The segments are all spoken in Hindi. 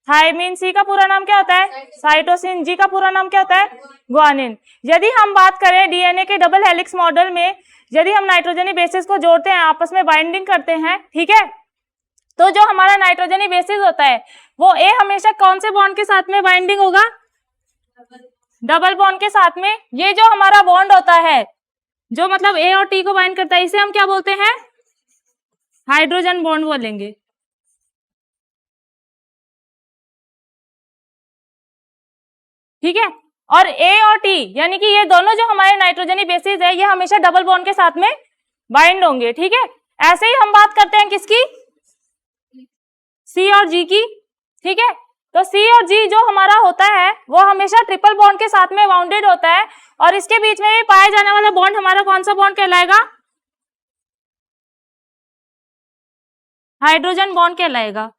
थायमीन, सी का पूरा नाम क्या होता है साइटोसिन, जी का पूरा नाम क्या होता है ग्वानिन। यदि हम बात करें डीएनए के डबल हेलिक्स मॉडल में, यदि हम नाइट्रोजनी बेसिस को जोड़ते हैं, आपस में बाइंडिंग करते हैं, ठीक है, तो जो हमारा नाइट्रोजनी बेसिस होता है वो ए हमेशा कौन से बॉन्ड के साथ में बाइंडिंग होगा, डबल बॉन्ड के साथ में। ये जो हमारा बॉन्ड होता है जो मतलब ए और टी को बाइंड करता है, इसे हम क्या बोलते हैं, हाइड्रोजन बॉन्ड बोलेंगे। ठीक है, और ए और टी यानी कि ये दोनों जो हमारे नाइट्रोजनी बेसिस है ये हमेशा डबल बॉन्ड के साथ में बाइंड होंगे। ठीक है, ऐसे ही हम बात करते हैं किसकी, सी और जी की। ठीक है, तो सी और जी जो हमारा होता है वो हमेशा ट्रिपल बॉन्ड के साथ में बाउंडेड होता है, और इसके बीच में भी पाया जाने वाला बॉन्ड हमारा कौन सा बॉन्ड कहलाएगा, हाइड्रोजन बॉन्ड कहलाएगा।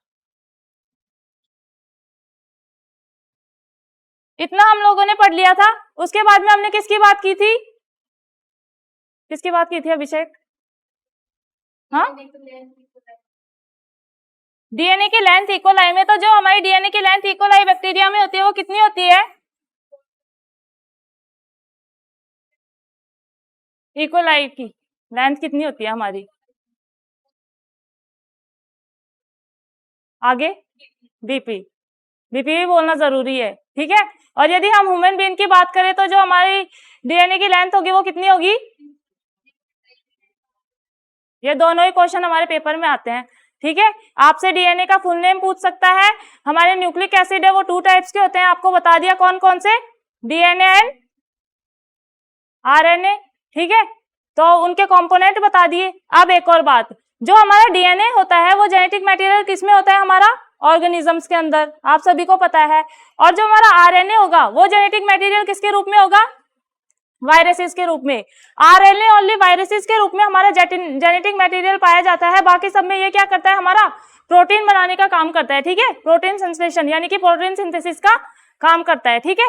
इतना हम लोगों ने पढ़ लिया था। उसके बाद में हमने किसकी बात की थी, किसकी बात की थी अभिषेक, हाँ, डीएनए की लेंथ इक्वलाई में, तो जो हमारी डीएनए की लेंथ इक्वलाई बैक्टीरिया में होती है वो कितनी होती है, इक्वलाई की लेंथ कितनी होती है हमारी, आगे बीपी, बीपी भी बोलना जरूरी है। ठीक है, और यदि हम ह्यूमन बीइंग की बात करें तो जो हमारी डीएनए की लेंथ होगी वो कितनी होगी, ये दोनों ही क्वेश्चन हमारे पेपर में आते हैं। ठीक है, आपसे डीएनए का फुल नेम पूछ सकता है। हमारे न्यूक्लिक एसिड है वो 2 टाइप्स के होते हैं, आपको बता दिया कौन कौन से, डीएनए एंड आरएनए। ठीक है, तो उनके कंपोनेंट बता दिए। अब एक और बात, जो हमारा डीएनए होता है वो जेनेटिक मटेरियल किसमें होता है, हमारा ऑर्गेनिजम्स के अंदर, आप सभी को पता है। और जो हमारा आरएनए होगा वो जेनेटिक मटेरियल किसके रूप में होगा, वायरसेस के रूप में। आरएनए ओनली वायरसेस के रूप में हमारा जेनेटिक मटेरियल पाया जाता है, बाकी सब में ये क्या करता है, हमारा प्रोटीन बनाने का काम करता है। ठीक है, प्रोटीन संश्लेषण यानी कि प्रोटीन सिंथेसिस का काम करता है। ठीक है,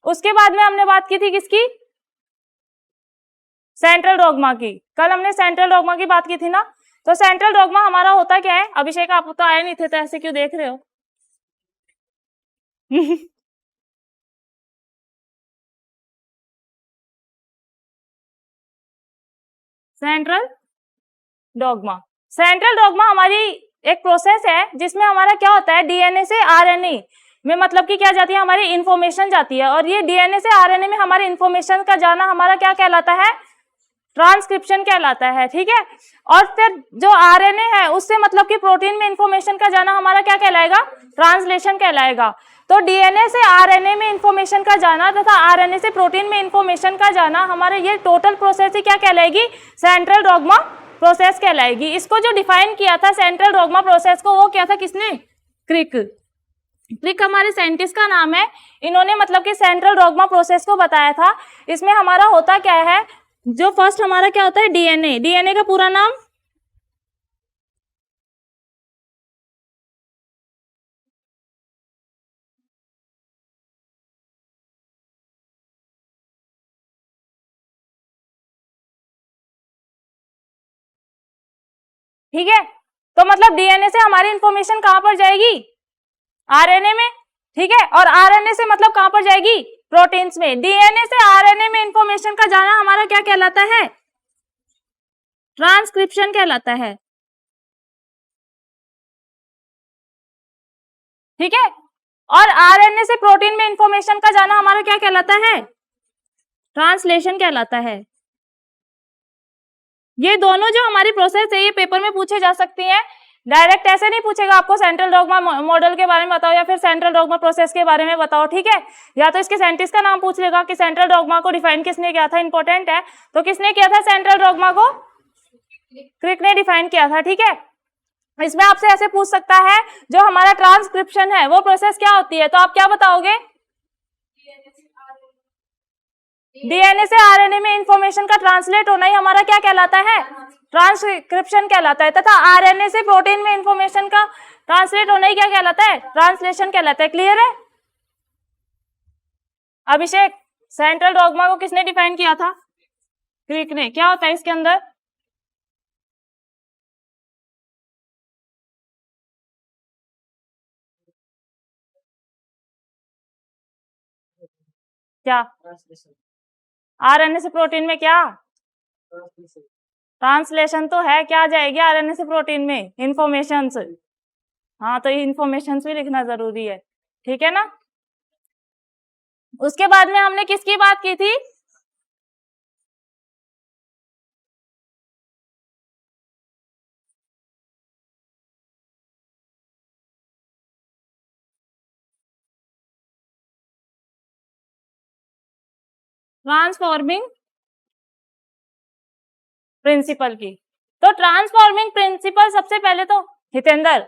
उसके बाद में हमने बात की थी किसकी, सेंट्रल डॉगमा की। कल हमने सेंट्रल डॉगमा की बात की थी ना। तो सेंट्रल डॉगमा हमारा होता क्या है, अभिषेक आप तो आए नहीं थे तो ऐसे क्यों देख रहे हो सेंट्रल डॉगमा, सेंट्रल डॉगमा हमारी एक प्रोसेस है जिसमें हमारा क्या होता है, डीएनए से आरएनए में मतलब कि क्या जाती है, हमारी इंफॉर्मेशन जाती है, और ये डीएनए से आरएनए में हमारे इंफॉर्मेशन का जाना हमारा क्या कहलाता है, ट्रांसक्रिप्शन कहलाता है। ठीक है, और फिर जो आरएनए है उससे मतलब कि प्रोटीन में इंफॉर्मेशन का जाना हमारा क्या कहलाएगा, ट्रांसलेशन कहलाएगा। तो डीएनए से आरएनए में इंफॉर्मेशन का जाना तथा आरएनए से प्रोटीन में इंफॉर्मेशन का जाना, हमारे ये टोटल प्रोसेस ही क्या कहलाएगी, सेंट्रल डॉगमा प्रोसेस कहलाएगी। इसको जो डिफाइन किया था सेंट्रल डॉगमा प्रोसेस को, वो क्या था, किसने, क्रिक। क्रिक हमारे साइंटिस्ट का नाम है, इन्होंने मतलब कि सेंट्रल डॉगमा प्रोसेस को बताया था। इसमें हमारा होता क्या है, जो फर्स्ट हमारा क्या होता है, डीएनए, डीएनए का पूरा नाम, ठीक है, तो मतलब डीएनए से हमारी इंफॉर्मेशन कहां पर जाएगी, आरएनए में। ठीक है, और आरएनए से मतलब कहां पर जाएगी, प्रोटीन्स में। डीएनए से आरएनए में इंफॉर्मेशन का जाना हमारा क्या कहलाता है, ट्रांसक्रिप्शन कहलाता है। ठीक है, और आरएनए से प्रोटीन में इंफॉर्मेशन का जाना हमारा क्या कहलाता है, ट्रांसलेशन कहलाता है। ये दोनों जो हमारी प्रोसेस है ये पेपर में पूछे जा सकती है। डायरेक्ट ऐसे नहीं पूछेगा आपको सेंट्रल डॉगमा मॉडल के बारे में बताओ या फिर सेंट्रल डॉगमा प्रोसेस के बारे में बताओ। ठीक है, या तो इसके साइंटिस्ट का नाम पूछ लेगा कि सेंट्रल डॉगमा को डिफाइन किसने किया था, इंपॉर्टेंट है। तो किसने किया था सेंट्रल डॉगमा को, क्रिक ने डिफाइन किया था। ठीक है, इसमें आपसे ऐसे पूछ सकता है जो हमारा ट्रांसक्रिप्शन है वो प्रोसेस क्या होती है, तो आप क्या बताओगे, डीएनए से आरएनए में इंफॉर्मेशन का ट्रांसलेट होना ही हमारा क्या कहलाता है, ट्रांसक्रिप्शन कहलाता है। तथा आरएनए से प्रोटीन में इंफॉर्मेशन का ट्रांसलेट होना ही क्या कहलाता है, ट्रांसलेशन कहलाता है। क्लियर है अभिषेक, सेंट्रल डॉगमा को किसने डिफाइन किया था, क्रिक ने। क्या होता है इसके अंदर, क्या आरएनए से प्रोटीन में क्या ट्रांसलेशन तो है, क्या आ जाएगी आरएनए से प्रोटीन में? इंफॉर्मेशन। हाँ, तो ये इंफॉर्मेशन भी लिखना जरूरी है, ठीक है ना। उसके बाद में हमने किसकी बात की थी? ट्रांसफॉर्मिंग प्रिंसिपल की। तो ट्रांसफॉर्मिंग प्रिंसिपल सबसे पहले तो हितेंद्र,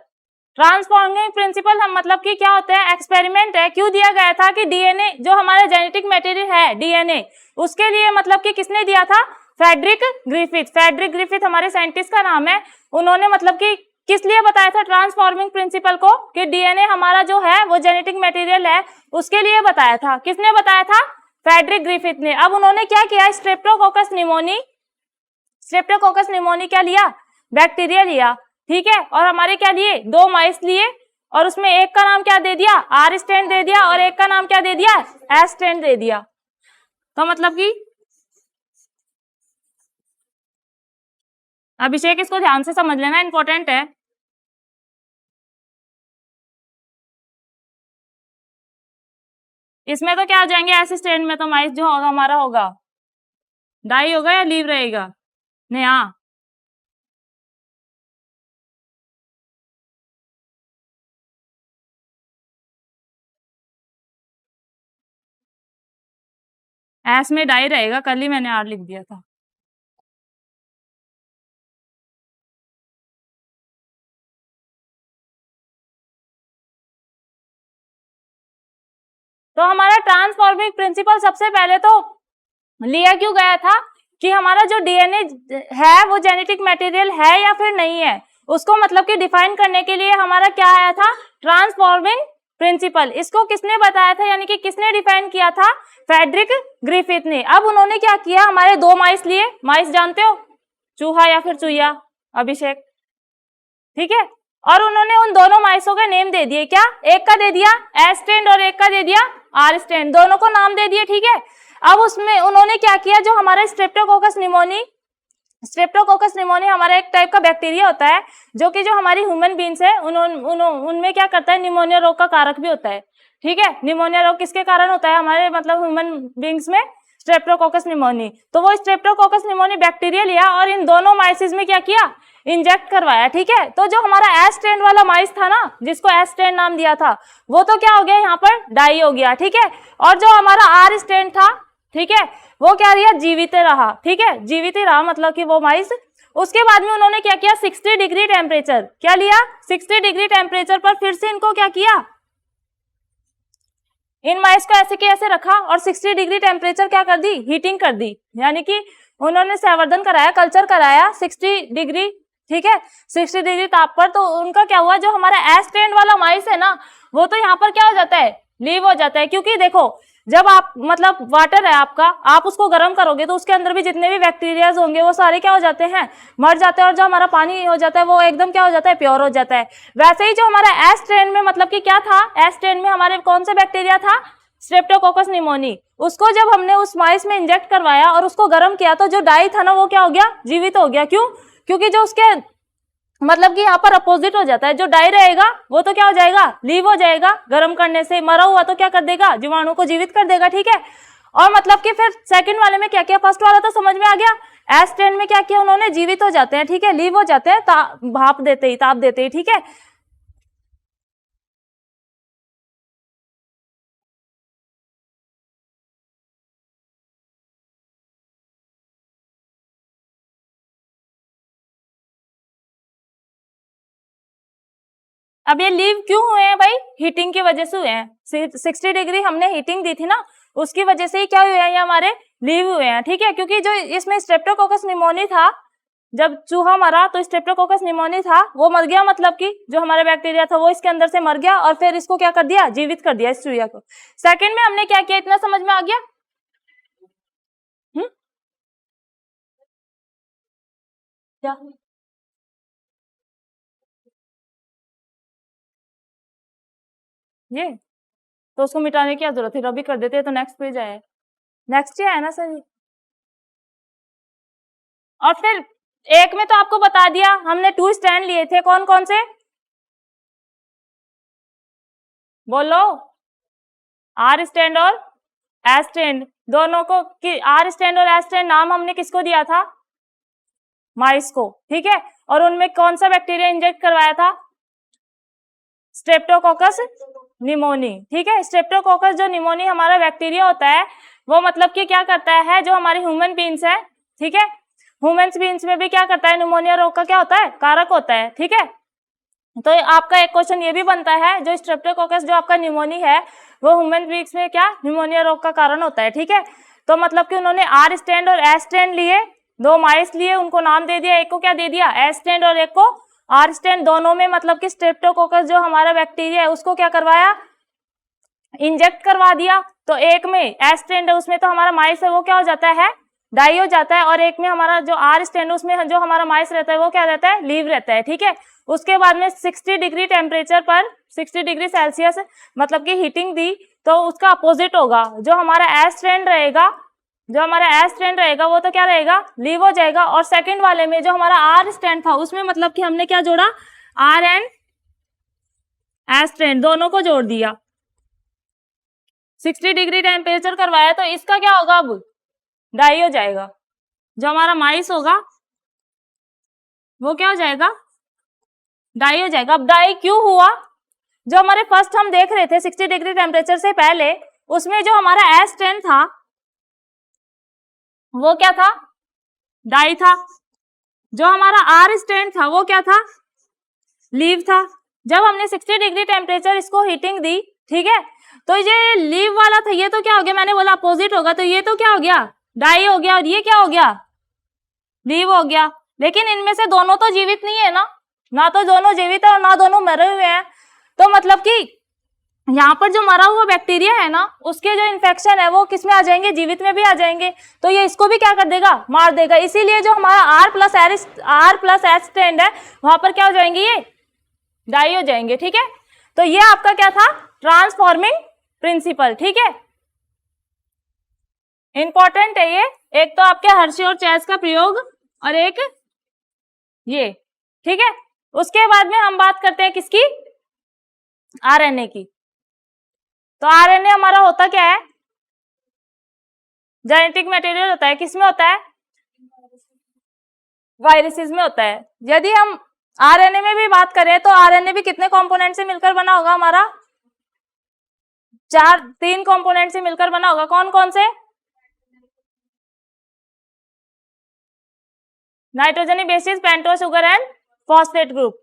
ट्रांसफॉर्मिंग प्रिंसिपल हम मतलब कि क्या होता है? एक्सपेरिमेंट है। क्यों दिया गया था कि डीएनए जो हमारा जेनेटिक मटेरियल है डीएनए, उसके लिए मतलब कि किसने दिया था? Frederick Griffith. फ्रेडरिक ग्रिफिथ हमारे साइंटिस्ट का नाम है। उन्होंने मतलब कि किस लिए बताया था ट्रांसफॉर्मिंग प्रिंसिपल को? कि डीएनए हमारा जो है वो जेनेटिक मटेरियल है, उसके लिए बताया था। किसने बताया था? फ्रेडरिक ग्रिफिथ ने। अब उन्होंने क्या किया? स्ट्रेप्टोकोकस निमोनी, स्ट्रेप्टोकोकस निमोनी क्या लिया? बैक्टीरिया लिया, ठीक है। और हमारे क्या लिए? 2 माइस लिए, और उसमें एक का नाम क्या दे दिया? आर स्ट्रेन दे दिया, और एक का नाम क्या दे दिया? एस स्ट्रेन दे दिया। तो मतलब कि अभिषेक इसको ध्यान से समझ लेना, इंपॉर्टेंट है। इसमें तो क्या आ जाएंगे? एस स्ट्रेन में तो माइस जो होगा हमारा होगा डाई होगा या लीव रहेगा? नहीं, हाँ, एस में डाई रहेगा, कल ही मैंने आर लिख दिया था। तो हमारा ट्रांसफॉर्मिंग प्रिंसिपल सबसे पहले तो लिया क्यों गया था? कि हमारा जो डीएनए है वो जेनेटिक मटेरियल है या फिर नहीं है, उसको मतलब कि डिफाइन करने के लिए हमारा क्या आया था? Transforming principle. इसको किसने बताया था, यानी कि किसने डिफाइन किया था? फ्रेडरिक ग्रिफिथ ने। अब उन्होंने क्या किया? हमारे 2 माइस लिए। माइस जानते हो, चूहा या फिर चूहिया? अभिषेक, ठीक है। और उन्होंने उन दोनों माइसों के नेम दे दिए। क्या? एक का दे दिया एस स्ट्रेन और एक का दे दिया आर स्ट्रेन, दोनों को नाम दे दिए, ठीक है। अब उसमें उन्होंने क्या किया? जो हमारा स्ट्रेप्टोकोकस निमोनी, स्ट्रेप्टोकोकस निमोनी हमारा एक टाइप का बैक्टीरिया होता है, जो कि जो हमारी ह्यूमन बीन्स है उनमें क्या करता है? निमोनिया रोग का कारक भी होता है, ठीक है। निमोनिया रोग किसके कारण होता है? हमारे मतलब ह्यूमन बींग्स में स्ट्रेप्टोकोकस निमोनी। तो वो स्ट्रेप्टोकोकस निमोनी बैक्टीरिया लिया और इन दोनों माइसिस में क्या किया? इंजेक्ट करवाया, ठीक है। तो जो हमारा एस स्ट्रेन वाला माइस था ना, जिसको एस स्ट्रेन नाम दिया था, वो तो क्या हो गया? यहाँ पर डाई हो गया, ठीक है। और जो हमारा आर स्ट्रेन था, ठीक है, वो क्या रहा? जीवित रहा, ठीक है। जीवित ही रहा मतलब कि वो माइस। उसके बाद में उन्होंने क्या किया? 60 डिग्री टेम्परेचर क्या लिया? 60 डिग्री टेम्परेचर पर फिर से इनको क्या किया? इन माइस को ऐसे के ऐसे रखा और 60 डिग्री टेम्परेचर क्या कर दी? हीटिंग कर दी। यानी कि उन्होंने संवर्धन कराया, कल्चर कराया 60 डिग्री, ठीक है, 60 डिग्री ताप पर। तो उनका क्या हुआ? जो हमारा एस स्ट्रेन वाला माइस है ना, वो तो यहाँ पर क्या हो जाता है? लीव हो जाता है। क्योंकि देखो, जब आप मतलब वाटर है आपका, आप उसको गर्म करोगे तो उसके अंदर भी जितने भी बैक्टीरियाज होंगे वो सारे क्या हो जाते हैं? मर जाते हैं। और जो हमारा पानी हो जाता है वो एकदम क्या हो जाता है? प्योर हो जाता है। वैसे ही जो हमारा एस स्ट्रेन में मतलब कि क्या था? एस स्ट्रेन में हमारे कौन सा बैक्टीरिया था? Streptococcus pneumoniae. उसको जब हमने उस माइस में इंजेक्ट करवाया और उसको गर्म किया, तो जो डाई था ना वो क्या हो गया? जीवित हो गया। क्यों? क्योंकि जो उसके मतलब कि यहाँ पर अपोजिट हो जाता है, जो डाई रहेगा वो तो क्या हो जाएगा? लीव हो जाएगा। गर्म करने से मरा हुआ तो क्या कर देगा? जीवाणु को जीवित कर देगा, ठीक है। और मतलब कि फिर सेकंड वाले में क्या किया? फर्स्ट वाला तो समझ में आ गया। एस स्ट्रेन में क्या किया उन्होंने? जीवित हो जाते हैं, ठीक है, लीव हो जाते हैं भाप देते ही, ताप देते ही, ठीक है। अब ये लीव क्यों हुए हैं भाई? हीटिंग की वजह से हुए हैं। 60 डिग्री हमने हीटिंग दी थी ना, उसकी वजह से ही क्या हुए हैं? ये हमारे लीव हुए हैं, ठीक है। क्योंकि जो इसमें स्ट्रेप्टोकोकस निमोनी था, जब चूहा मरा तो स्ट्रेप्टोकोकस निमोनी था, वो मर गया। मतलब कि जो हमारा बैक्टीरिया था वो इसके अंदर से मर गया और फिर इसको क्या कर दिया? जीवित कर दिया इस चूहिया को। सेकंड में हमने क्या किया? इतना समझ में आ गया? क्या? ये तो उसको मिटाने की क्या जरूरत है, रबी कर देते हैं तो नेक्स्ट पेज आए, नेक्स्ट ही है ना सर। और फिर एक में तो आपको बता दिया हमने 2 स्टैंड लिए थे, कौन कौन से बोलो, आर स्टैंड और एस स्टैंड दोनों को, आर स्टैंड और एस स्टैंड नाम हमने किसको दिया था, माइस को, ठीक है। और उनमें कौन सा बैक्टीरिया इंजेक्ट करवाया था, स्ट्रेप्टोकोकस निमोनी, ठीक है। स्ट्रेप्टोकोकस जो निमोनी हमारा बैक्टीरिया होता है वो मतलब कि क्या करता है, जो हमारे ह्यूमन बीन्स है, ठीक है, ह्यूमन बीन्स में भी क्या करता है, निमोनिया रोग का क्या होता है, कारक होता है, ठीक है। तो आपका एक क्वेश्चन ये भी बनता है, जो स्ट्रेप्टोकोकस जो आपका निमोनी है वो ह्यूमन बीन्स में क्या निमोनिया रोग का कारण होता है, ठीक है। तो मतलब कि उन्होंने आर स्टैंड और एस स्टैंड लिए, 2 माइस लिए, उनको नाम दे दिया, एक को क्या दे दिया एस स्टैंड और एक को आर स्टैंड, दोनों में मतलब कि स्ट्रेप्टोकोकस जो हमारा बैक्टीरिया है उसको क्या करवाया, इंजेक्ट करवा दिया। तो एक में एस स्टैंड है उसमें तो हमारा माइस है वो क्या हो जाता है, डाई हो जाता है, और एक में हमारा जो आर स्टैंड उसमें जो हमारा माइस रहता है वो क्या रहता है, लीव रहता है, ठीक है। उसके बाद में 60 डिग्री टेम्परेचर पर 60 डिग्री सेल्सियस मतलब कि हीटिंग दी, तो उसका अपोजिट होगा, जो हमारा एस स्ट्रैंड रहेगा, जो हमारा एस स्ट्रैंड रहेगा वो तो क्या रहेगा, लीव हो जाएगा। और सेकंड वाले में जो हमारा आर स्ट्रैंड था उसमें मतलब कि हमने क्या जोड़ा, आर एंड एस स्ट्रैंड दोनों को जोड़ दिया, 60 डिग्री टेम्परेचर करवाया, तो इसका क्या होगा, अब डाई हो जाएगा, जो हमारा माइस होगा वो क्या हो जाएगा, डाई हो जाएगा। अब डाई क्यों हुआ, जो हमारे फर्स्ट हम देख रहे थे 60 डिग्री टेम्परेचर से पहले, उसमें जो हमारा एस स्ट्रैंड था वो क्या था, डाई था, जो हमारा आर स्ट्रैंड था वो क्या था, लीव था। जब हमने 60 डिग्री टेम्परेचर इसको हीटिंग दी, ठीक है, तो ये लीव वाला था, ये तो क्या हो गया, मैंने बोला अपोजिट होगा, तो ये तो क्या हो गया, डाई हो गया, और ये क्या हो गया, लीव हो गया। लेकिन इनमें से दोनों तो जीवित नहीं है ना, ना तो दोनों जीवित है और ना दोनों मरे हुए हैं, तो मतलब कि यहाँ पर जो मरा हुआ बैक्टीरिया है ना उसके जो इन्फेक्शन है वो किस में आ जाएंगे, जीवित में भी आ जाएंगे, तो ये इसको भी क्या कर देगा, मार देगा। इसीलिए जो हमारा आर प्लस एस स्ट्रैंड है वहां पर क्या हो जाएंगे, ये डाई हो जाएंगे, ठीक है। तो ये आपका क्या था, ट्रांसफॉर्मिंग प्रिंसिपल, ठीक है, इंपॉर्टेंट है ये। एक तो आपके हर्षे और चेस का प्रयोग और एक ये, ठीक है। उसके बाद में हम बात करते हैं किसकी, आरएनए की। तो आरएनए हमारा होता क्या है, जेनेटिक मटेरियल होता है, किसमें होता है, वायरसेस में होता है। यदि हम आरएनए में भी बात करें तो आरएनए भी कितने कंपोनेंट से मिलकर बना होगा हमारा, 3 कंपोनेंट से मिलकर बना होगा, कौन कौन से, nitrogenous bases, pentose sugar and phosphate group.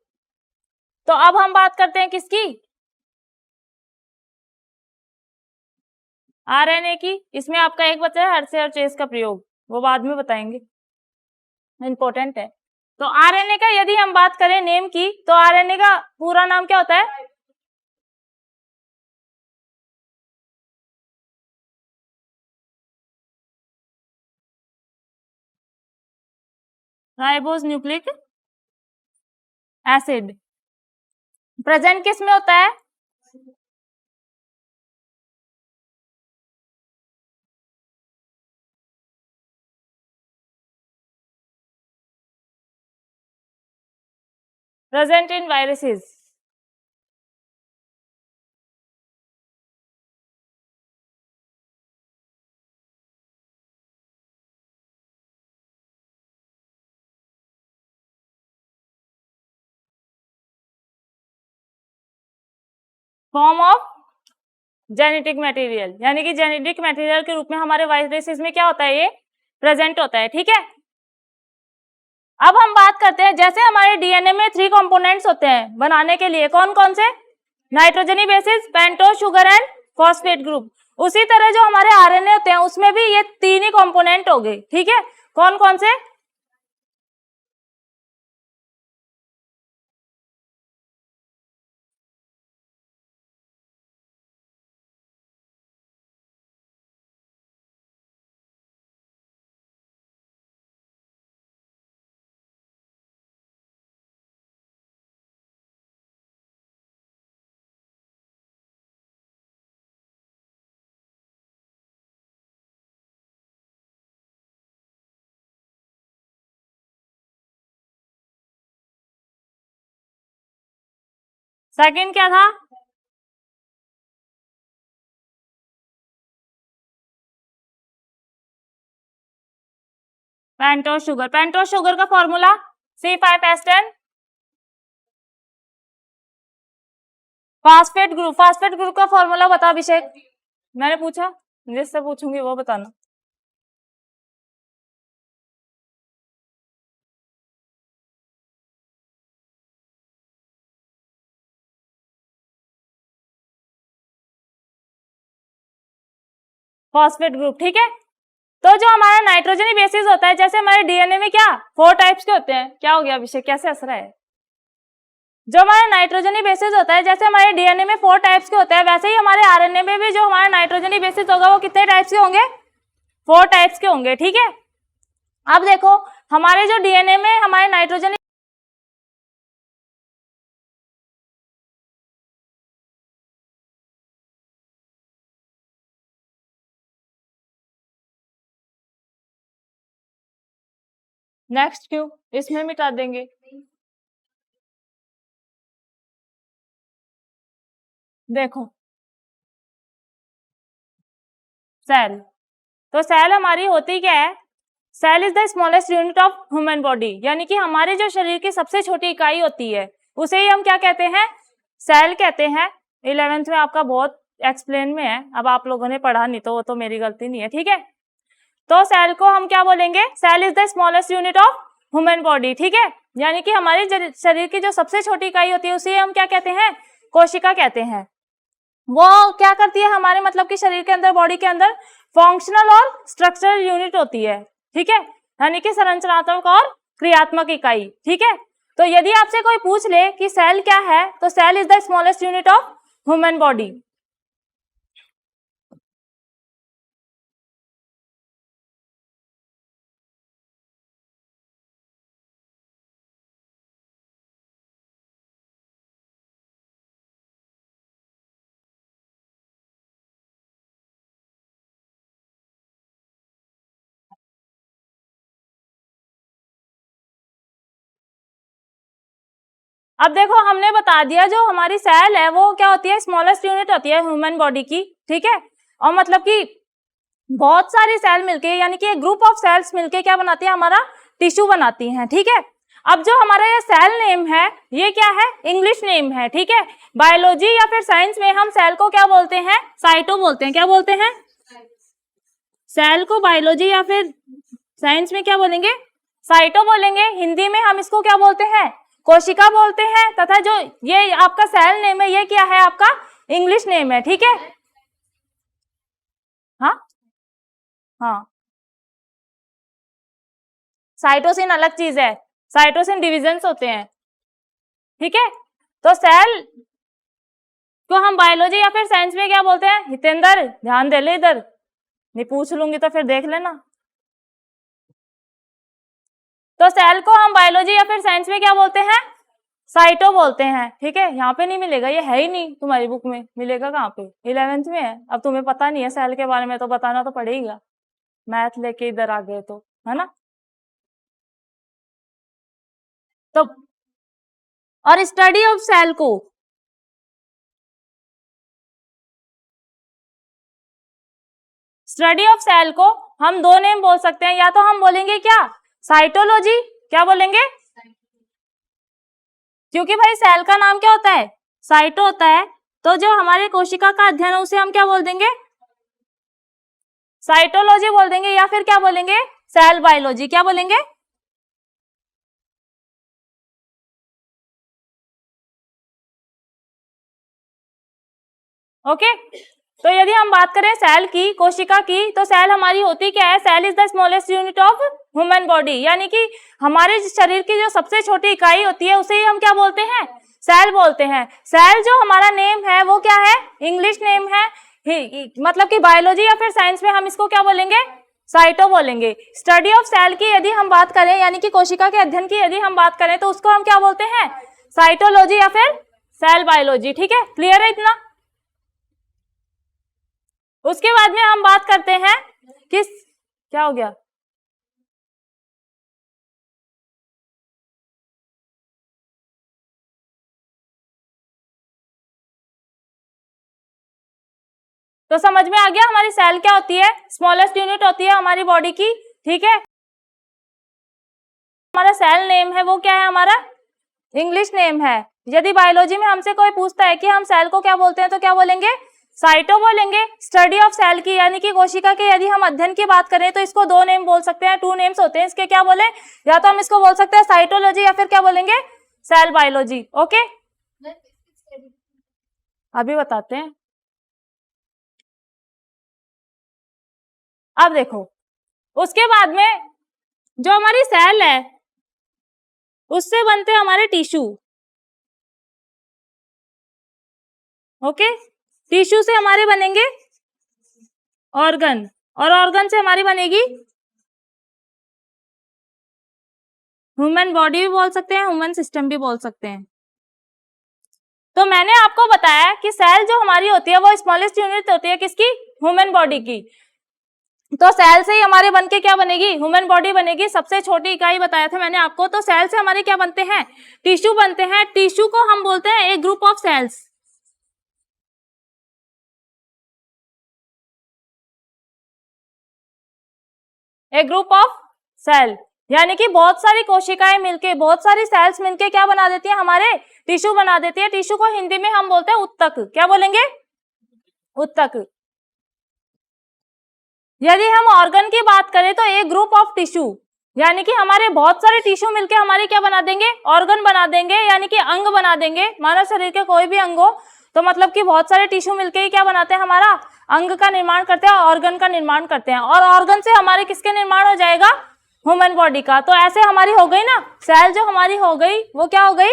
तो अब हम बात करते हैं किसकी, आरएनए की। इसमें आपका एक बचा है हर्षे और चेस का प्रयोग, वो बाद में बताएंगे, इंपॉर्टेंट है। तो आरएनए का यदि हम बात करें नेम की, तो आरएनए का पूरा नाम क्या होता है, राइबोस न्यूक्लिक एसिड। प्रेजेंट किस में होता है, present in viruses. Form of genetic material, यानी कि जेनेटिक मटेरियल के रूप में हमारे वायरसेस में क्या होता है, ये प्रेजेंट होता है, ठीक है। अब हम बात करते हैं, जैसे हमारे डीएनए में 3 कंपोनेंट्स होते हैं बनाने के लिए, कौन कौन से, nitrogenous bases, pentose sugar and phosphate group. उसी तरह जो हमारे आरएनए होते हैं उसमें भी ये 3 ही कंपोनेंट हो गए, ठीक है। कौन कौन से, सेकंड क्या था? Pentose sugar. पेंटोस शुगर का formula C5H10। Phosphate group. Phosphate group का फॉर्मूला बता अभिषेक। मैंने पूछा, जिससे पूछूंगी वो बताना। फॉस्फेट ग्रुप, ठीक है। तो जो हमारा नाइट्रोजनी बेसिस होता है, जैसे हमारे डीएनए में क्या 4 टाइप्स के होते हैं। क्या हो गया अभिषेक, कैसे हंस रहा है? जो हमारा नाइट्रोजनी बेसिस होता है, जैसे हमारे डीएनए में 4 टाइप्स के होते हैं, वैसे ही हमारे आरएनए में भी जो हमारा नाइट्रोजनी बेसिस होगा वो कितने टाइप्स के होंगे? 4 टाइप्स के होंगे, ठीक है। अब देखो हमारे जो डीएनए में हमारे नाइट्रोजनी, नेक्स्ट क्यों, इसमें मिटा देंगे। देखो सेल, तो सेल हमारी होती क्या है? Cell is the smallest unit of human body, यानी कि हमारे जो शरीर की सबसे छोटी इकाई होती है उसे ही हम क्या कहते हैं? सेल कहते हैं। 11th में आपका बहुत एक्सप्लेन में है, अब आप लोगों ने पढ़ा नहीं तो वो तो मेरी गलती नहीं है, ठीक है। तो सेल को हम क्या बोलेंगे? Cell is the smallest unit of human body, ठीक है। यानी कि हमारे शरीर की जो सबसे छोटी इकाई होती है उसे हम क्या कहते हैं? कोशिका कहते हैं। वो क्या करती है हमारे मतलब कि शरीर के अंदर, बॉडी के अंदर फंक्शनल और स्ट्रक्चरल यूनिट होती है, ठीक है, यानी कि संरचनात्मक और क्रियात्मक इकाई, ठीक है। तो यदि आपसे कोई पूछ ले कि सेल क्या है, तो cell is the smallest unit of human body. अब देखो हमने बता दिया जो हमारी सेल है वो क्या होती है? स्मॉलेस्ट यूनिट होती है ह्यूमन बॉडी की, ठीक है। और मतलब कि बहुत सारी सेल मिलके, यानी कि एक ग्रुप ऑफ सेल्स मिलके क्या बनाती है? हमारा टिश्यू बनाती हैं, ठीक है। अब जो हमारा ये सेल नेम है ये क्या है? इंग्लिश नेम है, ठीक है। बायोलॉजी या फिर साइंस में हम सेल को क्या बोलते हैं? साइटो बोलते हैं। क्या बोलते हैं? सेल को बायोलॉजी या फिर साइंस में क्या बोलेंगे? साइटो बोलेंगे। हिंदी में हम इसको क्या बोलते हैं? कोशिका बोलते हैं। तथा जो ये आपका सेल नेम है ये क्या है? आपका इंग्लिश नेम है, ठीक है। हाँ हाँ, साइटोसिन अलग चीज है, साइटोसिन डिविजन्स होते हैं, ठीक है। तो सेल को हम बायोलॉजी या फिर साइंस में क्या बोलते हैं? हितेंद्र ध्यान दे ले इधर, नहीं पूछ लूंगी तो फिर देख लेना। तो सेल को हम बायोलॉजी या फिर साइंस में क्या बोलते हैं? साइटो बोलते हैं, ठीक है। यहाँ पे नहीं मिलेगा, ये है ही नहीं तुम्हारी बुक में, मिलेगा कहाँ पे? 11th में है। अब तुम्हें पता नहीं है सेल के बारे में तो बताना तो पड़ेगा, मैथ लेके इधर आ गए तो, है ना। तो और स्टडी ऑफ सेल को स्टडी ऑफ सेल को हम दो नेम बोल सकते हैं, या तो हम बोलेंगे क्या? साइटोलॉजी। क्या बोलेंगे? क्योंकि भाई सेल का नाम क्या होता है? साइटो होता है। तो जो हमारे कोशिका का अध्ययन है उसे हम क्या बोल देंगे? साइटोलॉजी बोल देंगे। या फिर क्या बोलेंगे? Cell biology. क्या बोलेंगे? ओके। तो यदि हम बात करें सेल की, कोशिका की, तो सेल हमारी होती क्या है? Cell is the smallest unit of human body, यानी कि हमारे शरीर की जो सबसे छोटी इकाई होती है उसे ही हम क्या बोलते हैं? सेल बोलते हैं। सेल जो हमारा नेम है वो क्या है? इंग्लिश नेम है। मतलब कि बायोलॉजी या फिर साइंस में हम इसको क्या बोलेंगे? साइटो बोलेंगे। स्टडी ऑफ सेल की यदि हम बात करें, यानी कि कोशिका के अध्ययन की यदि हम बात करें, तो उसको हम क्या बोलते हैं? साइटोलॉजी या फिर सेल बायोलॉजी, ठीक है। क्लियर है इतना? उसके बाद में हम बात करते हैं किस, क्या हो गया? तो समझ में आ गया हमारी सेल क्या होती है, स्मॉलेस्ट यूनिट होती है हमारी बॉडी की, ठीक है। हमारा सेल नेम है वो क्या है, हमारा इंग्लिश नेम है। यदि बायोलॉजी में हमसे कोई पूछता है कि हम सेल को क्या बोलते हैं तो क्या बोलेंगे, साइटो बोलेंगे। स्टडी ऑफ सेल की यानी कि कोशिका के यदि हम अध्ययन की बात करें तो इसको दो नेम बोल सकते हैं, टू नेम्स होते हैं इसके, क्या बोले, या तो हम इसको बोल सकते हैं साइटोलॉजी या फिर क्या बोलेंगे, सेल बायोलॉजी। ओके, अभी बताते हैं। अब देखो, उसके बाद में जो हमारी सेल है उससे बनते हैं हमारे टिश्यू। ओके, टिश्यू से हमारे बनेंगे ऑर्गन, और ऑर्गन से हमारी बनेगी ह्यूमन बॉडी भी बोल सकते हैं, ह्यूमन सिस्टम भी बोल सकते हैं। तो मैंने आपको बताया कि सेल जो हमारी होती है वो स्मॉलेस्ट यूनिट होती है किसकी, ह्यूमन बॉडी की। तो सेल से ही हमारे बन के क्या बनेगी, ह्यूमन बॉडी बनेगी। सबसे छोटी इकाई बताया था मैंने आपको। तो सेल से हमारे क्या बनते हैं, टिश्यू बनते हैं। टिश्यू को हम बोलते हैं एक ग्रुप ऑफ सेल्स। एक ग्रुप ऑफ सेल यानी कि बहुत सारी कोशिकाएं मिलके, बहुत सारी सेल्स मिलके क्या बना देती है, हमारे टिश्यू बना देती है। टिश्यू को हिंदी में हम बोलते हैं उत्तक। क्या बोलेंगे, उत्तक। यदि हम ऑर्गन की बात करें तो एक ग्रुप ऑफ टिश्यू यानी कि हमारे बहुत सारे टिश्यू मिलके हमारे क्या बना देंगे, ऑर्गन बना देंगे, यानी कि अंग बना देंगे। मानव शरीर के कोई भी अंग हो तो मतलब कि बहुत सारे टिश्यू मिलके ही क्या बनाते हैं, हमारा अंग का निर्माण करते हैं, ऑर्गन का निर्माण करते हैं। और ऑर्गन से हमारे किसके निर्माण हो जाएगा, ह्यूमन बॉडी का। तो ऐसे हमारी हो गई ना सेल, जो हमारी हो गई वो क्या हो गई,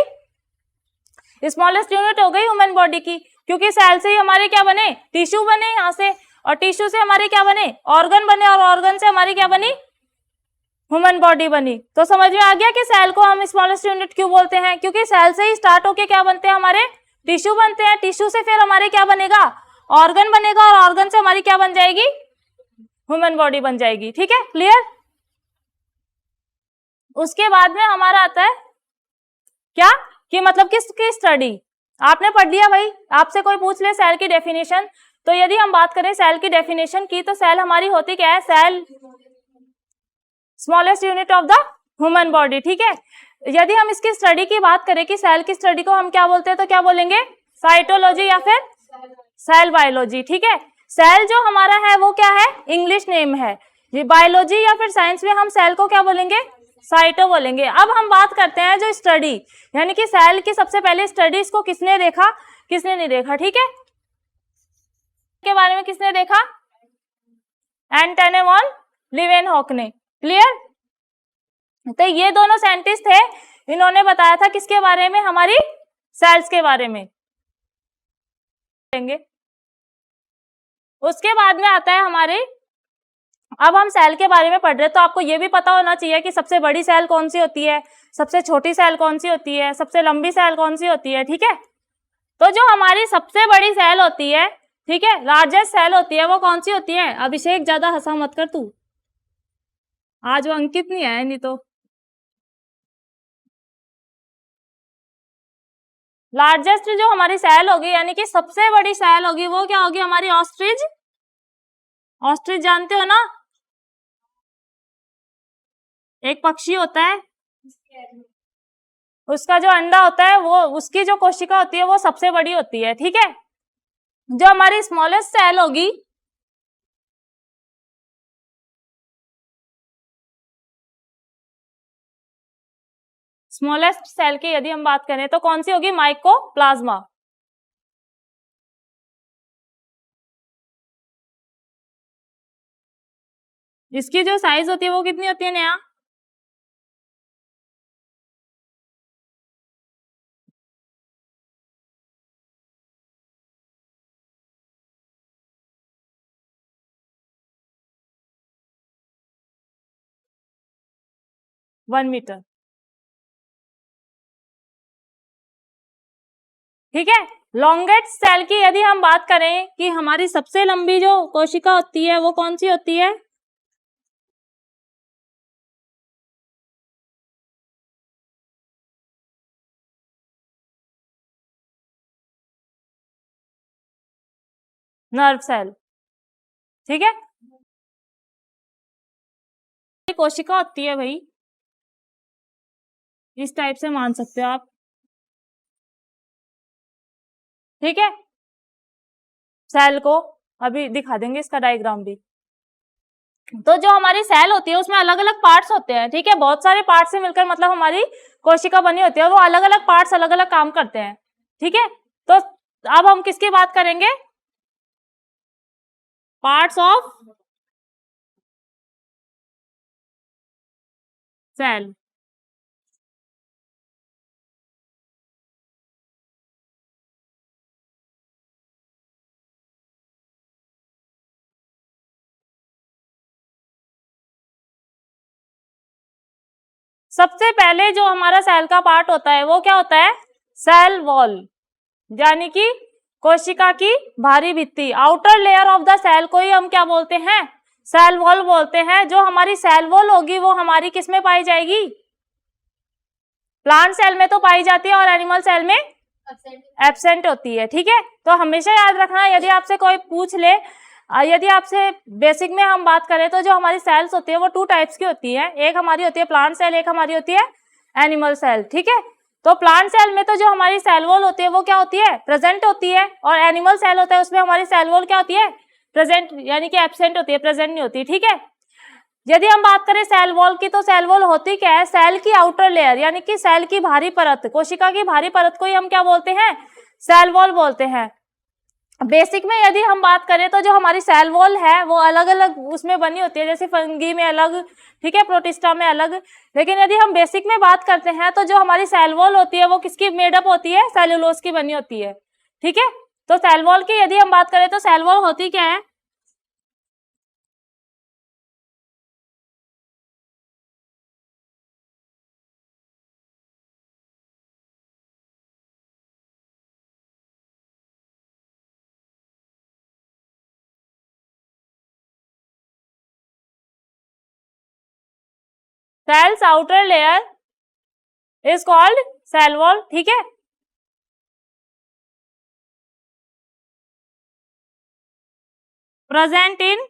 स्मॉलेस्ट यूनिट हो गई ह्यूमन बॉडी की, क्योंकि सेल से ही हमारे क्या बने, टिश्यू बने यहाँ से, और टिश्यू से हमारे क्या बने, ऑर्गन बने, और ऑर्गन से हमारी क्या बनी, ह्यूमन बॉडी बनी। तो समझ में आ गया कि सेल को हम स्मॉलेस्ट यूनिट क्यों बोलते हैं, क्योंकि सेल से ही स्टार्ट होके क्या बनते हैं, हमारे टिश्यू बनते हैं। टिश्यू से फिर हमारे क्या बनेगा, ऑर्गन बनेगा, और ऑर्गन से हमारी क्या बन जाएगी, ह्यूमन बॉडी बन जाएगी। ठीक है, क्लियर। उसके बाद में हमारा आता है क्या, कि मतलब किसकी स्टडी। आपने पढ़ लिया भाई, आपसे कोई पूछ ले सेल की डेफिनेशन, तो यदि हम बात करें सेल की डेफिनेशन की तो सेल हमारी होती क्या है, cell smallest unit of the human body. ठीक है, यदि हम इसकी स्टडी की बात करें कि सेल की स्टडी को हम क्या बोलते हैं तो क्या बोलेंगे, साइटोलॉजी या फिर सेल बायोलॉजी। ठीक है, सेल जो हमारा है वो क्या है, इंग्लिश नेम है। ये बायोलॉजी या फिर साइंस में हम सेल को क्या बोलेंगे, साइटो बोलेंगे। अब हम बात करते हैं जो स्टडी, यानी कि सेल की सबसे पहले स्टडी, इसको किसने देखा, किसने नहीं देखा। ठीक है, के बारे में किसने देखा, एंटोनी वॉन लीवेनहॉक ने। क्लियर। तो ये दोनों साइंटिस्ट थे, इन्होंने बताया था किसके बारे में, हमारी सेल्स के बारे में। उसके बाद में आता है हमारे, अब हम सेल के बारे में पढ़ रहे हैं तो आपको ये भी पता होना चाहिए कि सबसे बड़ी सेल कौन सी होती है, सबसे छोटी सेल कौन सी होती है, सबसे लंबी सेल कौन सी होती है। ठीक है, तो जो हमारी सबसे बड़ी सेल होती है, ठीक है, लार्जेस्ट सेल होती है, वो कौन सी होती है। अभिषेक ज्यादा हंसा मत कर तू, आज वो अंकित नहीं आया, नहीं तो लार्जेस्ट जो हमारी सेल होगी यानी कि सबसे बड़ी सेल होगी वो क्या होगी, हमारी ऑस्ट्रिच। ऑस्ट्रिच जानते हो ना, एक पक्षी होता है, उसका जो अंडा होता है वो, उसकी जो कोशिका होती है वो सबसे बड़ी होती है। ठीक है, जो हमारी स्मॉलेस्ट सेल होगी, स्मॉलेस्ट सेल की यदि हम बात करें तो कौन सी होगी, माइकोप्लाज्मा। इसकी जो साइज होती है वो कितनी होती है नया, 1 मीटर। ठीक है, लॉन्गेस्ट सेल की यदि हम बात करें कि हमारी सबसे लंबी जो कोशिका होती है वो कौन सी होती है, नर्व सेल। ठीक है, कोशिका होती है भाई, इस टाइप से मान सकते हो आप। ठीक है, सेल को अभी दिखा देंगे इसका डायग्राम भी। तो जो हमारी सेल होती है उसमें अलग अलग पार्ट्स होते हैं। ठीक है, बहुत सारे पार्ट्स से मिलकर मतलब हमारी कोशिका बनी होती है, वो अलग अलग पार्ट्स अलग अलग काम करते हैं। ठीक है, तो अब हम किसकी बात करेंगे? Parts of cell. सबसे पहले जो हमारा सेल का पार्ट होता है वो क्या होता है? सेल वॉल, यानी कि कोशिका की बाहरी भित्ति, outer layer of the cell को ही हम क्या बोलते हैं? सेल वॉल बोलते हैं। जो हमारी सेल वॉल होगी वो हमारी किस में पाई जाएगी? प्लांट सेल में तो पाई जाती है और एनिमल सेल में एब्सेंट होती है। ठीक है, तो हमेशा याद रखना, यदि आपसे कोई पूछ ले, यदि आपसे बेसिक में हम बात करें तो जो हमारी सेल्स होती है वो 2 टाइप्स की होती है, एक हमारी होती है प्लांट सेल, एक हमारी होती है एनिमल सेल। ठीक है, तो प्लांट सेल में तो जो हमारी सेल वॉल होती है वो क्या होती है? प्रेजेंट होती है, और एनिमल सेल होता है उसमें हमारी सेल वॉल क्या होती है? प्रेजेंट, यानी कि एब्सेंट होती है, प्रेजेंट नहीं होती। ठीक है, यदि हम बात करें सेल वॉल की, तो सेल वॉल होती क्या है? सेल की आउटर लेयर, यानी कि सेल की बाहरी परत, कोशिका की बाहरी परत को ही हम क्या बोलते हैं? सेल वॉल बोलते हैं। बेसिक में यदि हम बात करें तो जो हमारी सेल वॉल है वो अलग अलग उसमें बनी होती है, जैसे फंगी में अलग, ठीक है, प्रोटिस्टा में अलग। लेकिन यदि हम बेसिक में बात करते हैं तो जो हमारी सेल वॉल होती है वो किसकी मेडअप होती है? सेलुलोज की बनी होती है। ठीक है, तो सेल वॉल की यदि हम बात करें तो सेल वॉल होती क्या है? Cell's outer layer is called cell wall. ठीक है, present in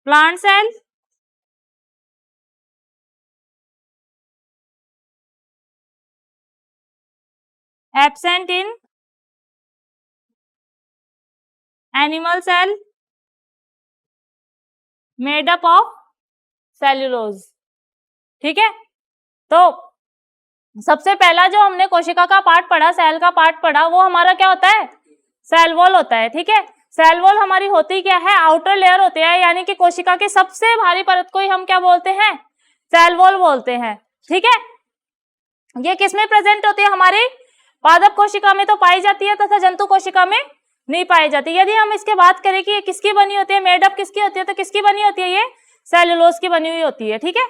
plant cell, absent in animal cell, made up of cellulose. ठीक है, तो सबसे पहला जो हमने कोशिका का पार्ट पढ़ा, सेल का पार्ट पढ़ा, वो हमारा क्या होता है? सेल वॉल होता है। ठीक है, सेल वॉल हमारी होती क्या है? आउटर लेयर होती है, यानी कि कोशिका की सबसे भारी परत को ही हम क्या बोलते हैं? सेल वॉल बोलते हैं। ठीक है, ये किसमें प्रेजेंट होती है? हमारी पादप कोशिका में तो पाई जाती है तथा जंतु कोशिका में नहीं पाई जाती। यदि हम इसके बात करें कि ये किसकी बनी होती है, मेडअप किसकी होती है, तो किसकी बनी होती है? ये सेलुलोज की बनी हुई होती है। ठीक है,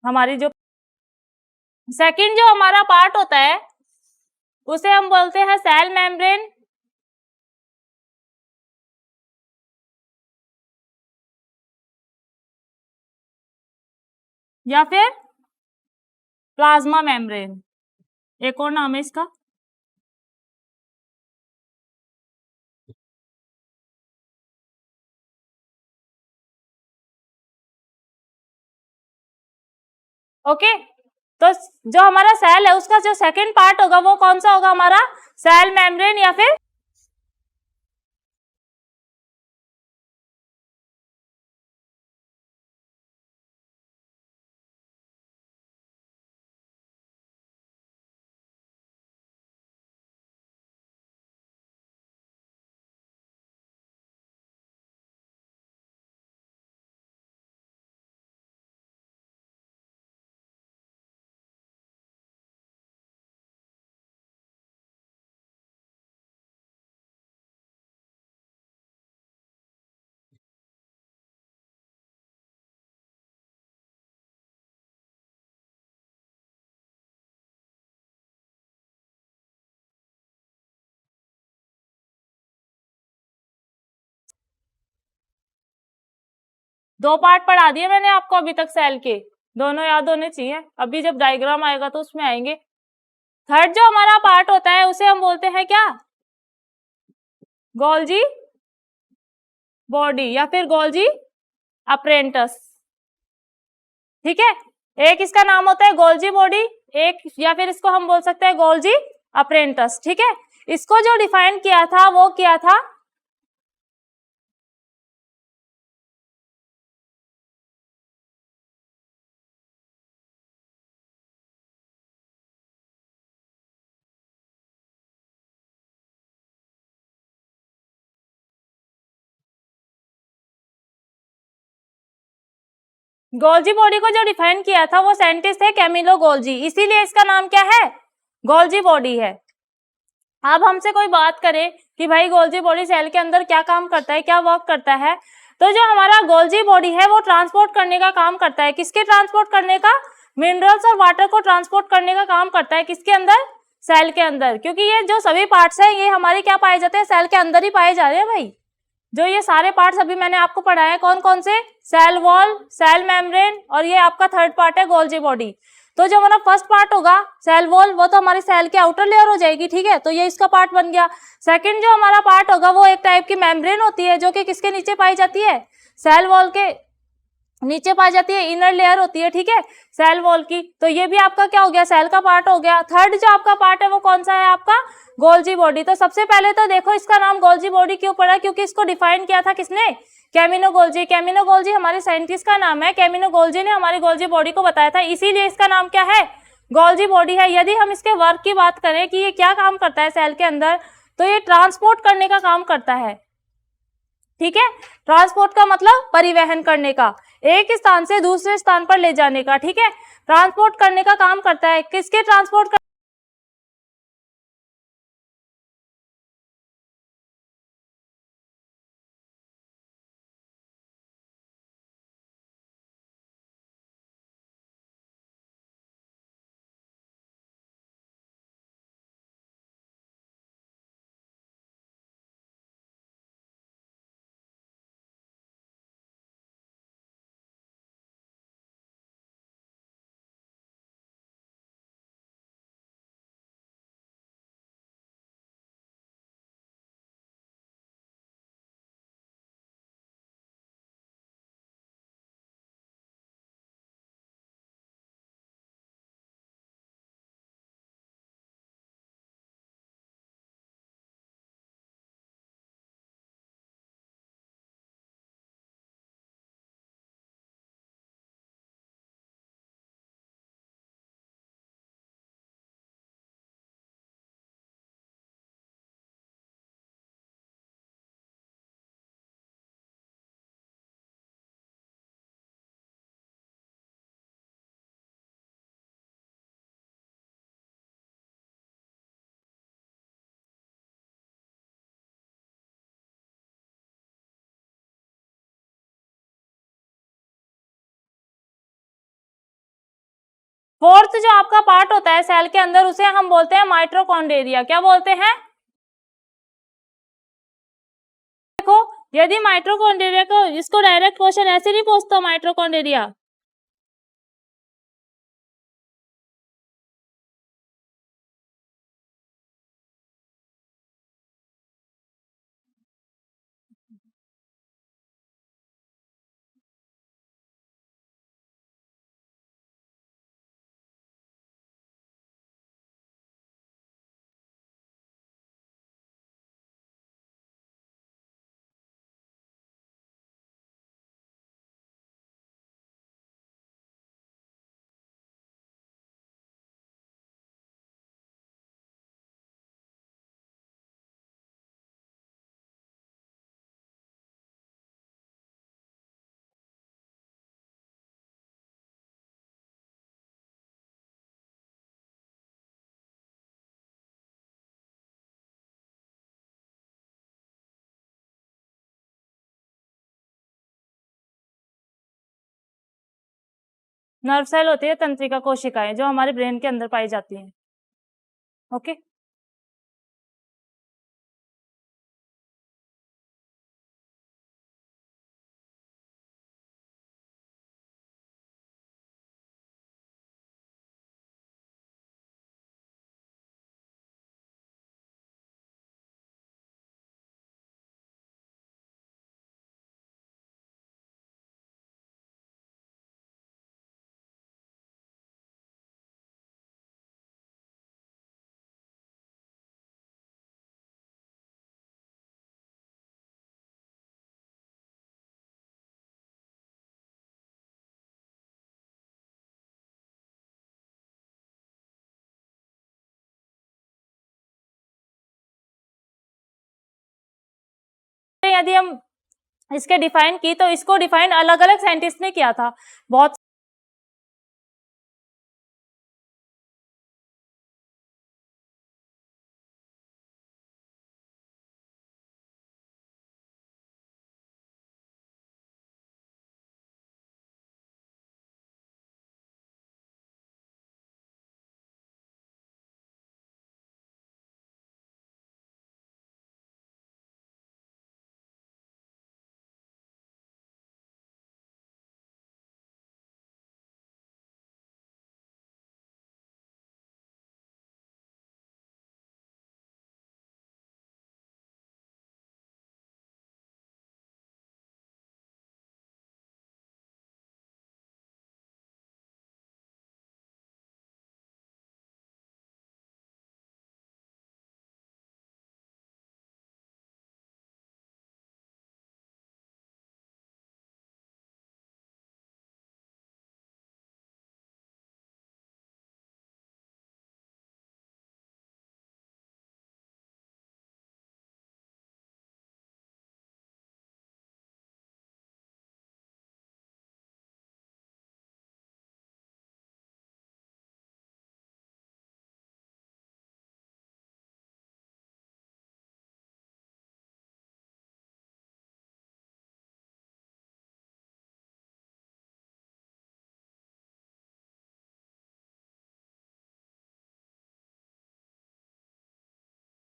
हमारी जो सेकंड जो हमारा पार्ट होता है उसे हम बोलते हैं सेल मेम्ब्रेन, या फिर प्लाज्मा मेम्ब्रेन, एक और नाम है इसका। ओके, तो जो हमारा सेल है उसका जो सेकंड पार्ट होगा वो कौन सा होगा? हमारा सेल मेम्ब्रेन या फिर दो पार्ट पढ़ा दिए मैंने आपको अभी तक सेल के, दोनों याद होने चाहिए, अभी जब डायग्राम आएगा तो उसमें आएंगे। थर्ड जो हमारा पार्ट होता है उसे हम बोलते हैं क्या, गोल्जी बॉडी या फिर गोल्जी अप्रेंटस। ठीक है, एक इसका नाम होता है गोल्जी बॉडी, एक या फिर इसको हम बोल सकते हैं गोल्जी अप्रेंटस। ठीक है, इसको जो डिफाइन किया था वो किया था गोल्जी बॉडी को जो डिफाइन किया था वो साइंटिस्ट है कैमिलो गोल्जी, इसीलिए इसका नाम क्या है, गोल्जी बॉडी है। अब हमसे कोई बात करे कि भाई गोल्जी बॉडी सेल के अंदर क्या काम करता है, क्या वर्क करता है, तो जो हमारा गोल्जी बॉडी है वो ट्रांसपोर्ट करने का काम करता है। किसके ट्रांसपोर्ट करने का, मिनरल्स और वाटर को ट्रांसपोर्ट करने का काम करता है। किसके अंदर, सेल के अंदर, क्योंकि ये जो सभी पार्ट्स हैं ये हमारे क्या पाए जाते हैं, सेल के अंदर ही पाए जा रहे हैं भाई। जो ये सारे पार्ट्स अभी मैंने आपको पढ़ाए हैं कौन कौन से, सेल वॉल, सेल मेम्ब्रेन, और ये आपका थर्ड पार्ट है गोल्जी बॉडी। तो जो हमारा फर्स्ट पार्ट होगा सेल वॉल, वो तो हमारी सेल की आउटर लेयर हो जाएगी। ठीक है, तो ये इसका पार्ट बन गया। सेकंड जो हमारा पार्ट होगा वो एक टाइप की मेम्ब्रेन होती है जो कि किसके नीचे पाई जाती है, सेल वॉल के नीचे पाई जाती है, इनर लेयर होती है। ठीक है, सेल वॉल की। तो ये भी आपका क्या हो गया, सेल का पार्ट हो गया। थर्ड जो आपका पार्ट है वो कौन सा है आपका, गोल्जी बॉडी। तो सबसे पहले तो देखो इसका नाम गोल्जी बॉडी क्यों पड़ा, क्योंकि इसको डिफाइन किया था किसने, कैमिनो गोल्जी। कैमिनो गोल्जी हमारे साइंटिस्ट का नाम है, कैमिनो गोल्जी ने हमारी गोल्जी बॉडी को बताया था, इसीलिए इसका नाम क्या है, गोल्जी बॉडी है। यदि हम इसके वर्क की बात करें कि ये क्या काम करता है सेल के अंदर, तो ये ट्रांसपोर्ट करने का काम करता है। ठीक है, ट्रांसपोर्ट का मतलब परिवहन करने का, एक स्थान से दूसरे स्थान पर ले जाने का। ठीक है, ट्रांसपोर्ट करने का काम करता है। किसके ट्रांसपोर्ट, फोर्थ जो आपका पार्ट होता है सेल के अंदर उसे हम बोलते हैं माइटोकॉन्ड्रिया। क्या बोलते हैं, देखो यदि माइटोकॉन्ड्रिया को, इसको डायरेक्ट क्वेश्चन ऐसे नहीं पूछता माइटोकॉन्ड्रिया, नर्व सेल होती है तंत्रिका कोशिकाएं जो हमारे ब्रेन के अंदर पाई जाती हैं। ओके। यदि हम इसके डिफाइन की तो इसको डिफाइन अलग अलग साइंटिस्ट ने किया था। बहुत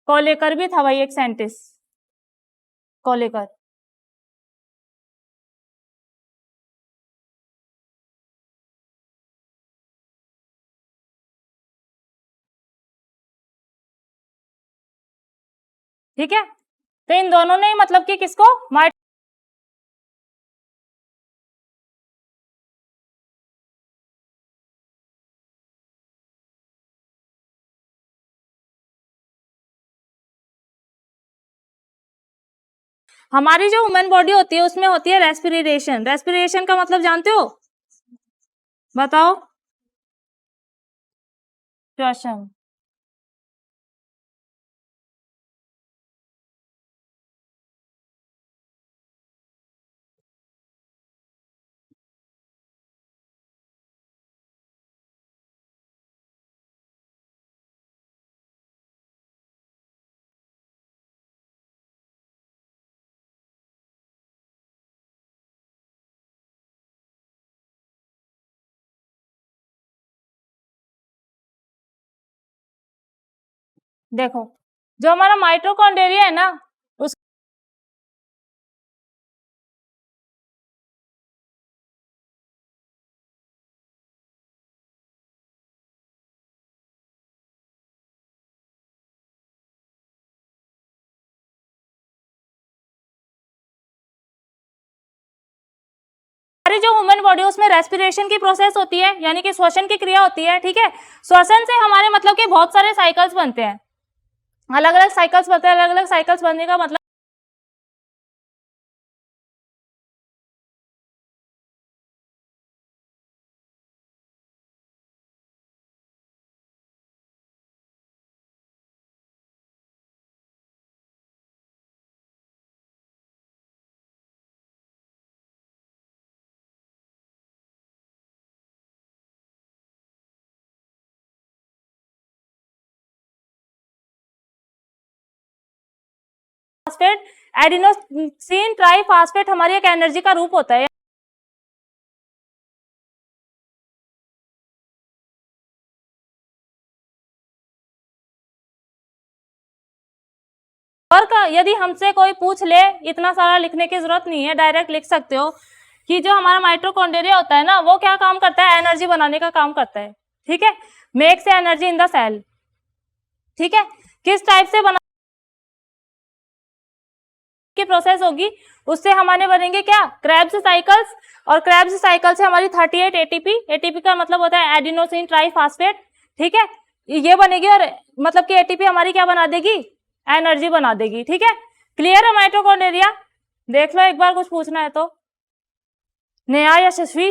कोलेकर भी था भाई एक साइंटिस्ट, कोलेकर। ठीक है, तो इन दोनों ने मतलब कि किसको हमारी जो ह्यूमन बॉडी होती है उसमें होती है रेस्पिरेशन। रेस्पिरेशन का मतलब जानते हो? बताओ। श्वसन। देखो, जो हमारा माइटोकॉन्ड्रिया है ना, उस हमारी जो ह्यूमन बॉडी है उसमें रेस्पिरेशन की प्रोसेस होती है, यानी कि श्वसन की क्रिया होती है। ठीक है, श्वसन से हमारे मतलब कि बहुत सारे साइकिल्स बनते हैं, अलग अलग साइकिल्स बनते हैं। अलग अलग साइकिल्स बनने का मतलब फास्फेट, एडिनोसिन ट्राइफॉस्फेट हमारी एक एनर्जी का रूप होता है। और यदि हमसे कोई पूछ ले, इतना सारा लिखने की जरूरत नहीं है, डायरेक्ट लिख सकते हो कि जो हमारा माइटोकॉन्ड्रिया होता है ना, वो क्या काम करता है? एनर्जी बनाने का काम करता है। ठीक है, makes energy in the cell. ठीक है, किस टाइप से बना की प्रोसेस होगी, उससे हमारे बनेंगे क्या? Krebs cycles. और क्रेब्स साइकिल से हमारी 38 एटीपी, एटीपी का मतलब होता है एडिनोसिन ट्राइफॉस्फेट। ठीक है, ये बनेगी और मतलब कि एटीपी हमारी क्या बना देगी? एनर्जी बना देगी। ठीक है, क्लियर है माइटोकॉन्ड्रिया? देख लो एक बार, कुछ पूछना है तो। नेहा, यशस्वी?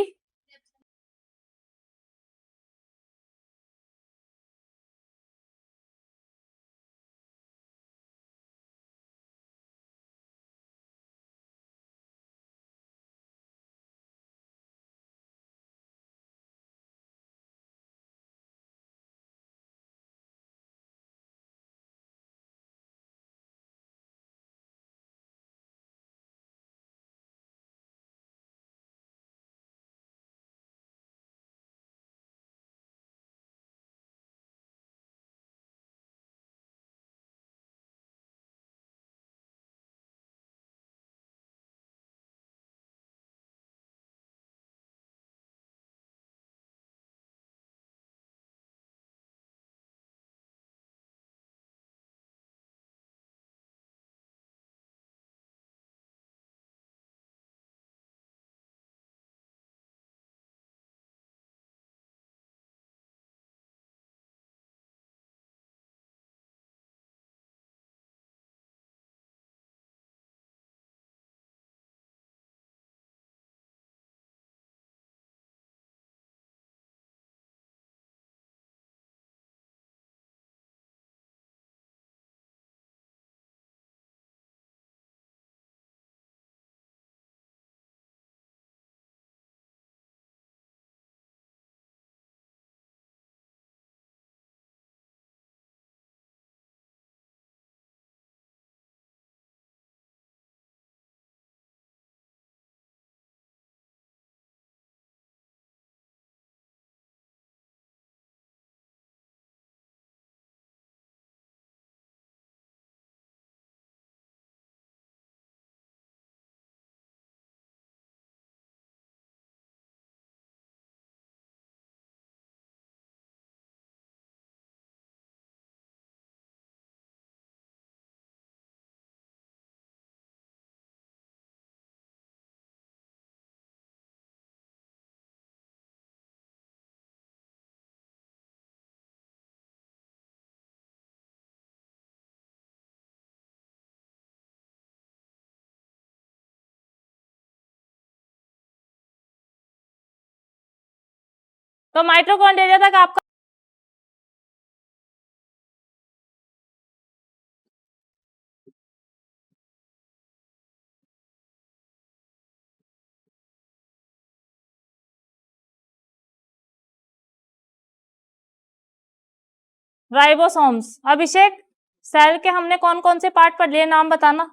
तो माइटोकॉन्ड्रिया तक आपका राइबोसोम्स। अभिषेक, सेल के हमने कौन कौन से पार्ट पढ़ लिए, नाम बताना।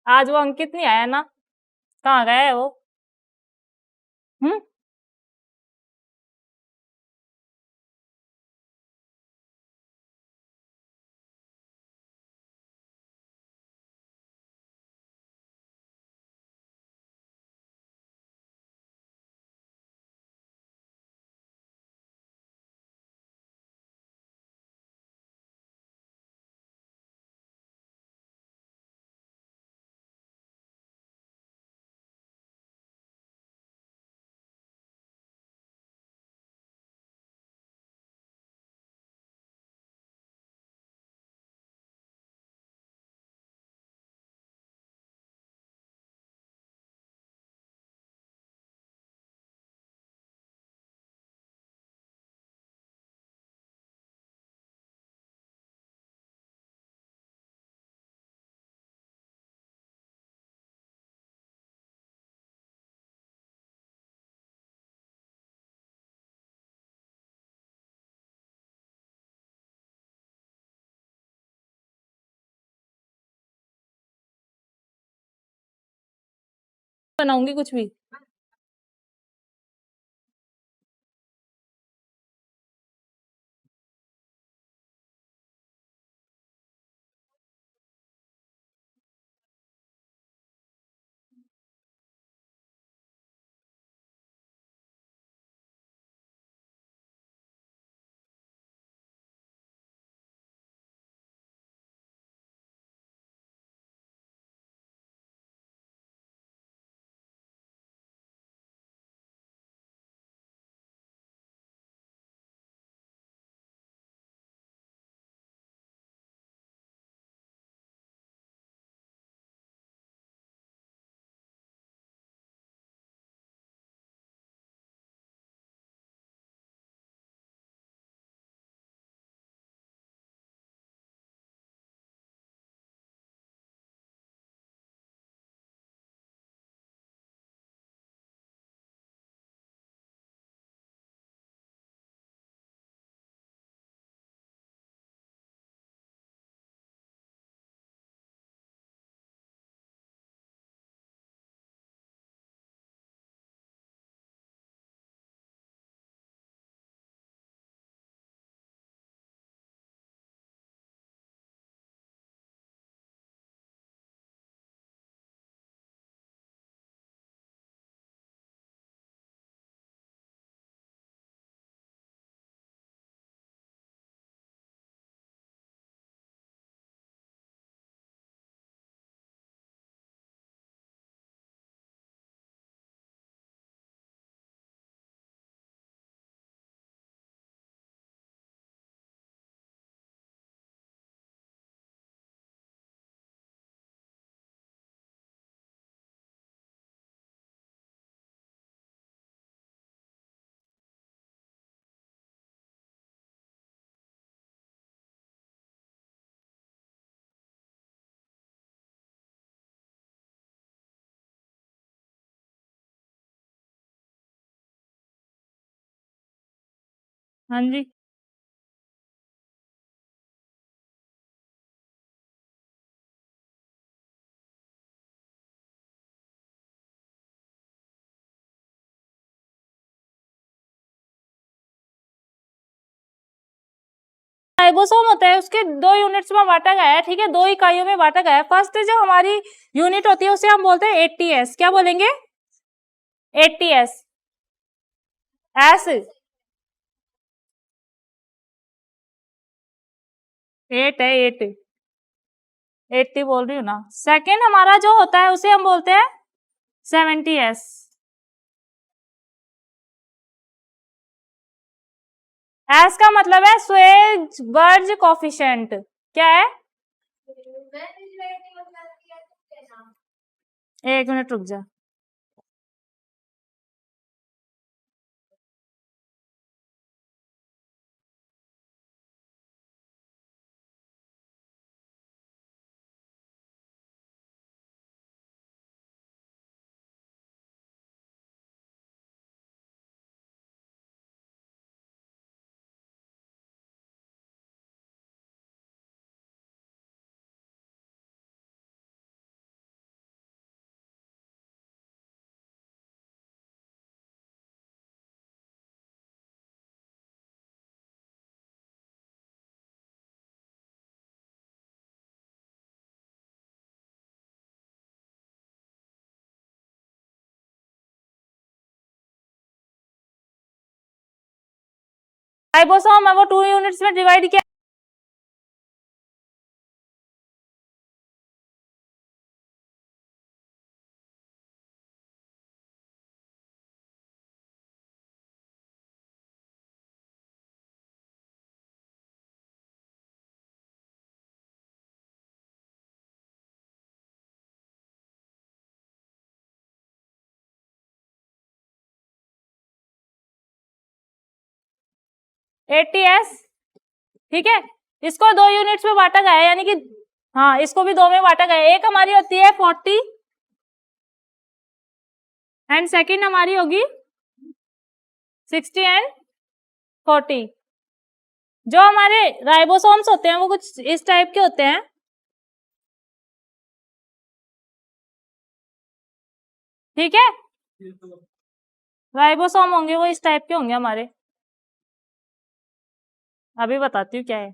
आज वो अंकित नहीं आया ना, कहाँ गया है वो? हम्म। बनाऊंगी कुछ भी। हाँ जी। राइबोसोम होता है, उसके 2 यूनिट्स में बांटा गया है, ठीक है, 2 इकाइयों में बांटा गया है। फर्स्ट जो हमारी यूनिट होती है उसे हम बोलते हैं एटीएस। क्या बोलेंगे? एटीएस। एस 8 है, 8 80 बोल रही हूँ ना। सेकेंड हमारा जो होता है उसे हम बोलते हैं 70s। एस का मतलब है स्वेज-बर्ज कोफिशिएंट। क्या है? 1 मिनट रुक जा। राइबोसोम है वो 2 यूनिट्स में डिवाइड किया। एटीएस, ठीक है, इसको 2 यूनिट्स में बांटा गया है, यानी कि हाँ, इसको भी 2 में बांटा गया है। एक हमारी होती है 40 एंड सेकंड हमारी होगी 60 एंड 40। जो हमारे राइबोसोम्स होते हैं वो कुछ इस टाइप के होते हैं, ठीक है, राइबोसोम होंगे वो इस टाइप के होंगे हमारे। अभी बताती हूँ क्या है।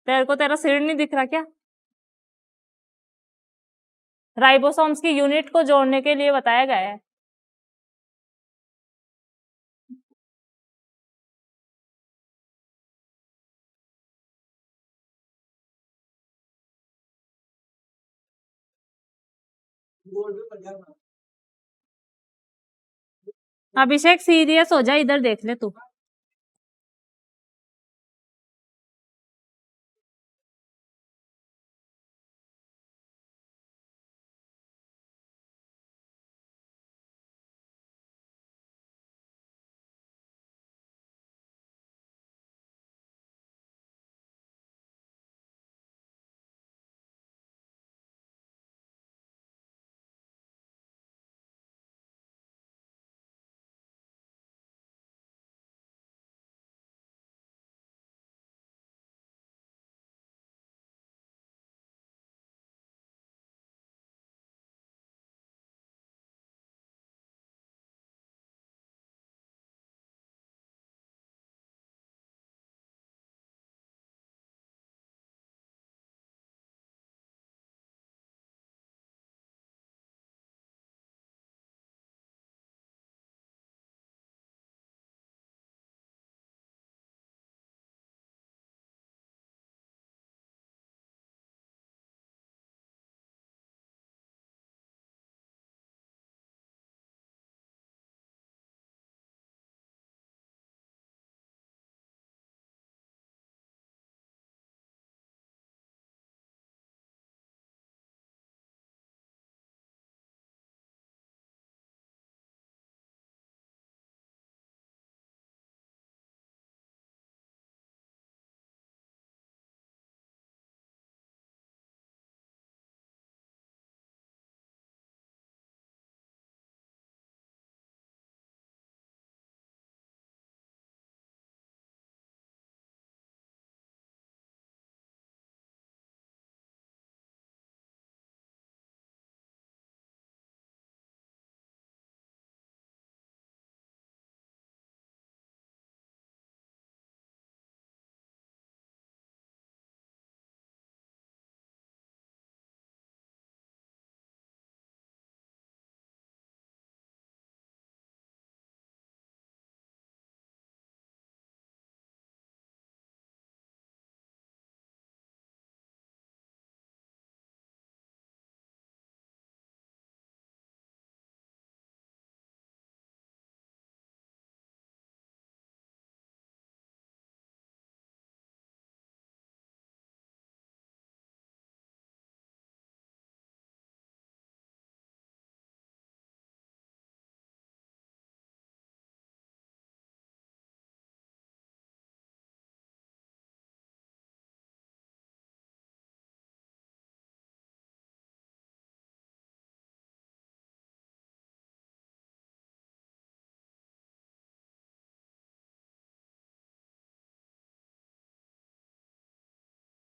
तेरे को तेरा सिर नहीं दिख रहा क्या? राइबोसोम्स की यूनिट को जोड़ने के लिए बताया गया है। अभिषेक सीरियस हो जा, इधर देख ले तू।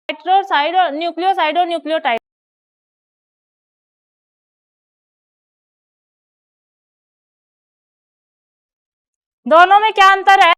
नाइट्रोसाइड और न्यूक्लियोटाइड। दोनों में क्या अंतर है?